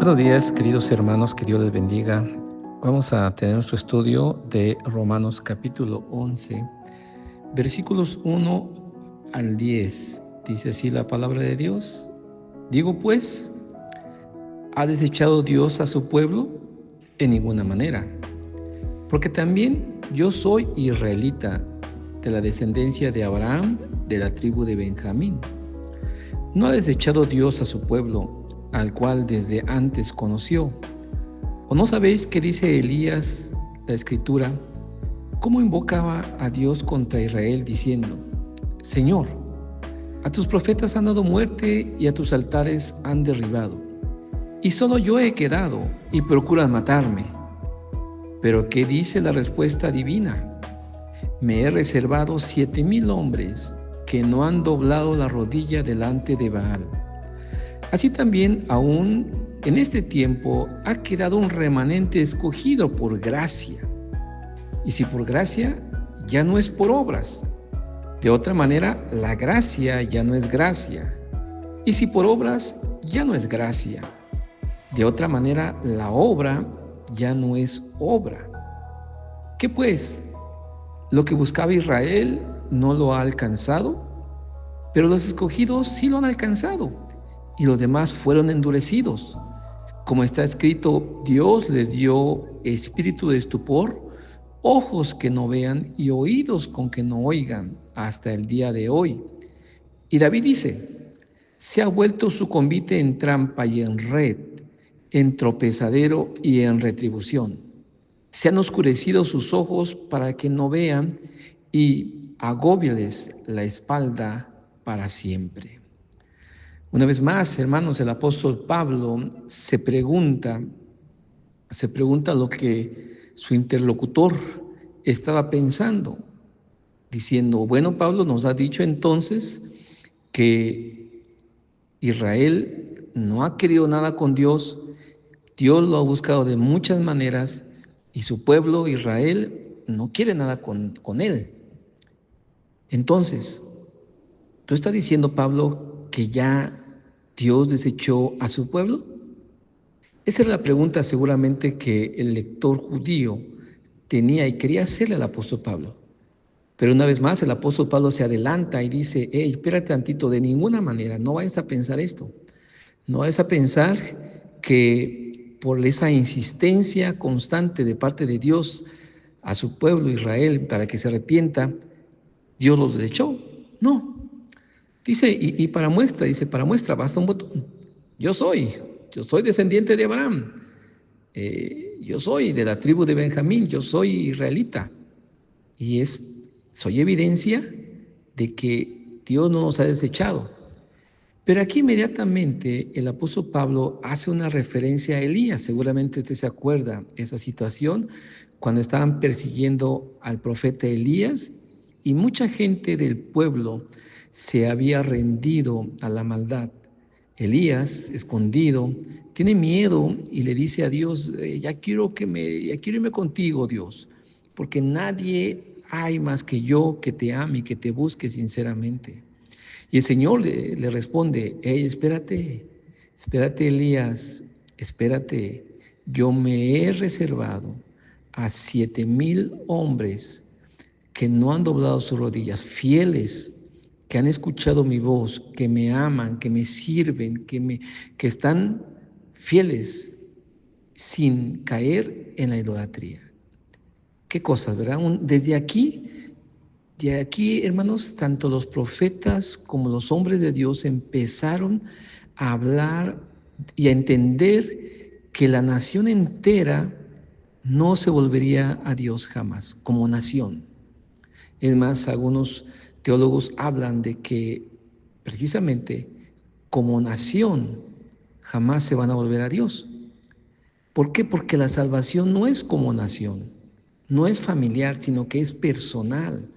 Buenos días, queridos hermanos, que Dios les bendiga. Vamos a tener nuestro estudio de Romanos capítulo 11, versículos 1 al 10. Dice así la palabra de Dios. Digo pues, ¿ha desechado Dios a su pueblo? En ninguna manera. Porque también yo soy israelita, de la descendencia de Abraham, de la tribu de Benjamín. ¿No ha desechado Dios a su pueblo, al cual desde antes conoció? ¿O no sabéis qué dice Elías, la Escritura, cómo invocaba a Dios contra Israel diciendo: Señor, a tus profetas han dado muerte y a tus altares han derribado, y solo yo he quedado y procuran matarme? Pero ¿qué dice la respuesta divina? Me he reservado 7,000 hombres que no han doblado la rodilla delante de Baal. Así también aún en este tiempo ha quedado un remanente escogido por gracia. Y si por gracia, ya no es por obras. De otra manera, la gracia ya no es gracia. Y si por obras, ya no es gracia. De otra manera, la obra ya no es obra. ¿Qué pues? Lo que buscaba Israel no lo ha alcanzado, pero los escogidos sí lo han alcanzado, y los demás fueron endurecidos. Como está escrito, Dios le dio espíritu de estupor, ojos que no vean y oídos con que no oigan, hasta el día de hoy. Y David dice: se ha vuelto su convite en trampa y en red, en tropezadero y en retribución. Se han oscurecido sus ojos para que no vean, y agóbiales la espalda para siempre. Una vez más, hermanos, el apóstol Pablo se pregunta lo que su interlocutor estaba pensando, diciendo: bueno, Pablo nos ha dicho entonces que Israel no ha querido nada con Dios, Dios lo ha buscado de muchas maneras y su pueblo Israel no quiere nada con él. Entonces, ¿tú estás diciendo, Pablo, que ya Dios desechó a su pueblo? Esa era la pregunta seguramente que el lector judío tenía y quería hacerle al apóstol Pablo. Pero una vez más el apóstol Pablo se adelanta y dice: hey, espérate tantito, de ninguna manera, no vayas a pensar esto. No vayas a pensar que por esa insistencia constante de parte de Dios a su pueblo Israel para que se arrepienta, Dios los desechó. No. Dice, y para muestra, basta un botón. Yo soy descendiente de Abraham. Yo soy de la tribu de Benjamín, yo soy israelita. Y soy evidencia de que Dios no nos ha desechado. Pero aquí inmediatamente el apóstol Pablo hace una referencia a Elías. Seguramente usted se acuerda esa situación cuando estaban persiguiendo al profeta Elías y mucha gente del pueblo se había rendido a la maldad. Elías, escondido, tiene miedo y le dice a Dios: ya quiero irme contigo, Dios, porque nadie hay más que yo que te ame y que te busque sinceramente. Y el Señor le responde: hey, espérate, Elías, espérate, yo me he reservado a 7,000 hombres que no han doblado sus rodillas, fieles, que han escuchado mi voz, que me aman, que me sirven, que están fieles sin caer en la idolatría. Qué cosas, ¿verdad? Desde aquí, hermanos, tanto los profetas como los hombres de Dios empezaron a hablar y a entender que la nación entera no se volvería a Dios jamás, como nación. Es más, algunos teólogos hablan de que precisamente como nación jamás se van a volver a Dios. ¿Por qué? Porque la salvación no es como nación, no es familiar, sino que es personal.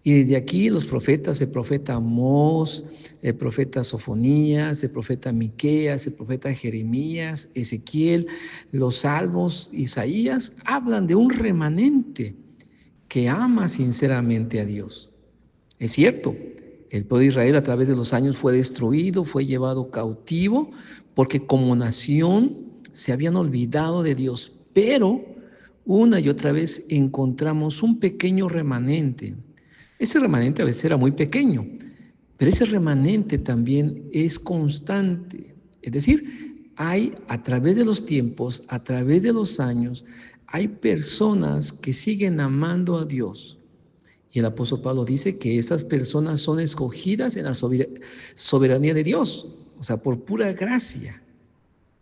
Y desde aquí los profetas, el profeta Amós, el profeta Sofonías, el profeta Miqueas, el profeta Jeremías, Ezequiel, los salmos, Isaías, hablan de un remanente que ama sinceramente a Dios. Es El pueblo de Israel a través de los años fue destruido, fue llevado cautivo, porque como nación se habían olvidado de Dios. Pero una y otra vez encontramos un pequeño remanente. Ese remanente a veces era muy pequeño, pero ese remanente también es constante. Es decir, hay a través de los tiempos, a través de los años, hay personas que siguen amando a Dios. Y el apóstol Pablo dice que esas personas son escogidas en la soberanía de Dios, o sea, por pura gracia.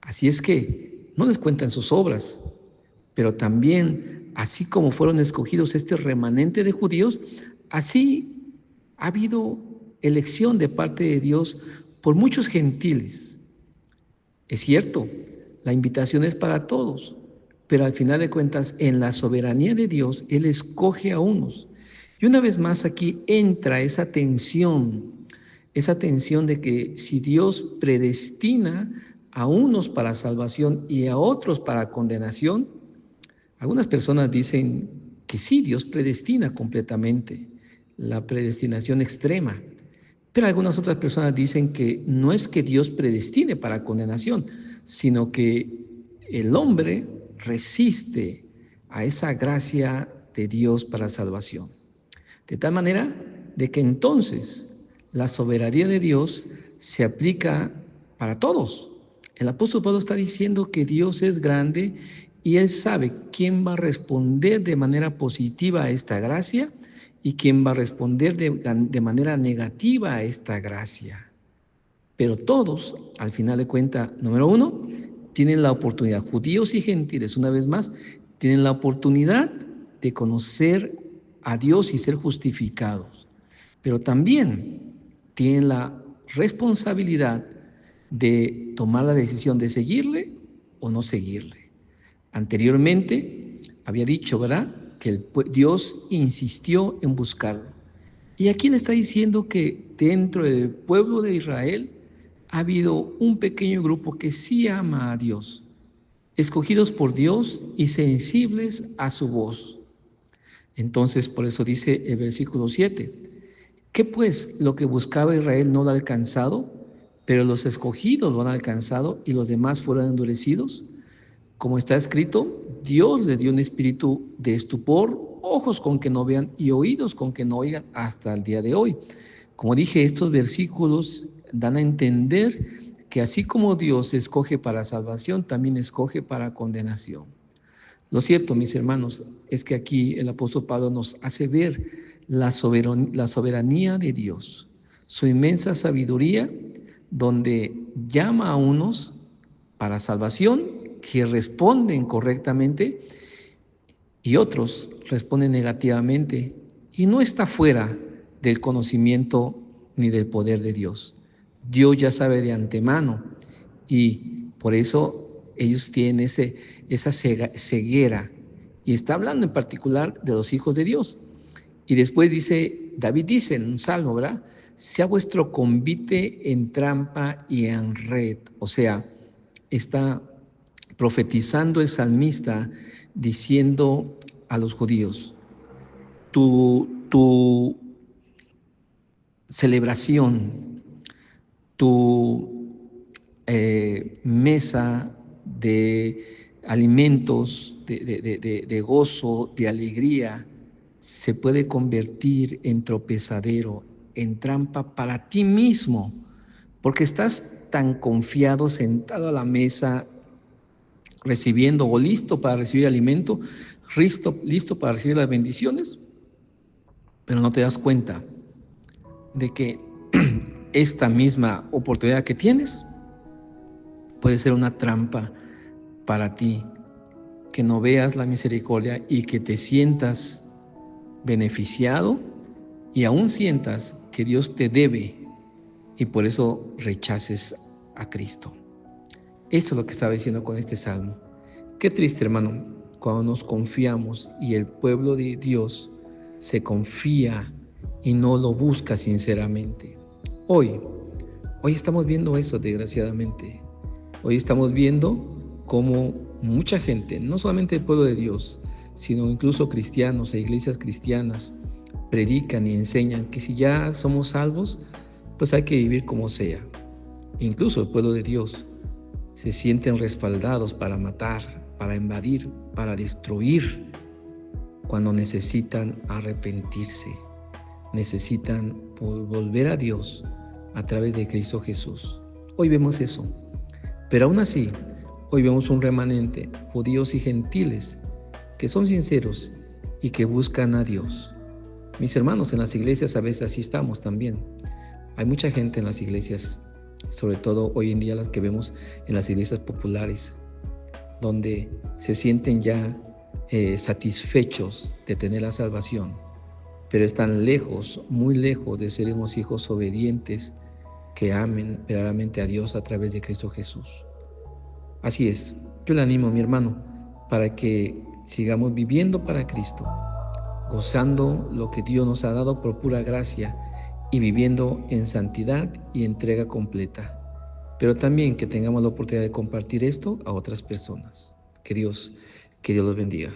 Así es que no les cuentan sus obras, pero también, así como fueron escogidos este remanente de judíos, así ha habido elección de parte de Dios por muchos gentiles. Es cierto, la invitación es para todos, pero al final de cuentas, en la soberanía de Dios, Él escoge a unos. Y una vez más aquí entra esa tensión de que si Dios predestina a unos para salvación y a otros para condenación, algunas personas dicen que sí, Dios predestina completamente, la predestinación extrema, pero algunas otras personas dicen que no es que Dios predestine para condenación, sino que el hombre resiste a esa gracia de Dios para salvación. De tal manera de que entonces la soberanía de Dios se aplica para todos. El apóstol Pablo está diciendo que Dios es grande y Él sabe quién va a responder de manera positiva a esta gracia y quién va a responder de manera negativa a esta gracia. Pero todos, al final de cuentas, número uno, tienen la oportunidad, judíos y gentiles, una vez más, tienen la oportunidad de conocer a Dios y ser justificados. Pero también tienen la responsabilidad de tomar la decisión de seguirle o no seguirle. Anteriormente había dicho, ¿verdad?, que Dios insistió en buscarlo. Y aquí le está diciendo que dentro del pueblo de Israel ha habido un pequeño grupo que sí ama a Dios, escogidos por Dios y sensibles a su voz. Entonces, por eso dice el versículo 7, ¿qué pues lo que buscaba Israel no lo ha alcanzado, pero los escogidos lo han alcanzado y los demás fueron endurecidos? Como está escrito, Dios le dio un espíritu de estupor, ojos con que no vean y oídos con que no oigan hasta el día de hoy. Como dije, estos versículos dan a entender que así como Dios escoge para salvación, también escoge para condenación. Lo cierto, mis hermanos, es que aquí el apóstol Pablo nos hace ver la soberanía de Dios, su inmensa sabiduría, donde llama a unos para salvación que responden correctamente y otros responden negativamente, y no está fuera del conocimiento ni del poder de Dios. Dios ya sabe de antemano y por eso ellos tienen esa ceguera, y está hablando en particular de los hijos de Dios. Y después David dice en un salmo, ¿verdad?, sea vuestro convite en trampa y en red. O sea, está profetizando el salmista diciendo a los judíos, tu celebración, tu mesa de alimentos, de gozo, de alegría, se puede convertir en tropezadero, en trampa para ti mismo, porque estás tan confiado, sentado a la mesa, recibiendo o listo para recibir alimento, listo para recibir las bendiciones, pero no te das cuenta de que esta misma oportunidad que tienes puede ser una trampa para ti, que no veas la misericordia y que te sientas beneficiado y aún sientas que Dios te debe y por eso rechaces a Cristo. Eso es lo que estaba diciendo con este salmo. Qué triste, hermano, cuando nos confiamos y el pueblo de Dios se confía y no lo busca sinceramente. Hoy estamos viendo eso, desgraciadamente. Hoy estamos viendo cómo mucha gente, no solamente el pueblo de Dios, sino incluso cristianos e iglesias cristianas, predican y enseñan que si ya somos salvos, pues hay que vivir como sea. Incluso el pueblo de Dios se sienten respaldados para matar, para invadir, para destruir, cuando necesitan arrepentirse, necesitan volver a Dios a través de Cristo Jesús. Hoy vemos eso, pero aún así, hoy vemos un remanente, judíos y gentiles, que son sinceros y que buscan a Dios. Mis hermanos, en las iglesias a veces así estamos también. Hay mucha gente en las iglesias, sobre todo hoy en día las que vemos en las iglesias populares, donde se sienten ya satisfechos de tener la salvación, pero están lejos, muy lejos de ser unos hijos obedientes que amen verdaderamente a Dios a través de Cristo Jesús. Así es, yo le animo, mi hermano, para que sigamos viviendo para Cristo, gozando lo que Dios nos ha dado por pura gracia y viviendo en santidad y entrega completa. Pero también que tengamos la oportunidad de compartir esto a otras personas. Que Dios los bendiga.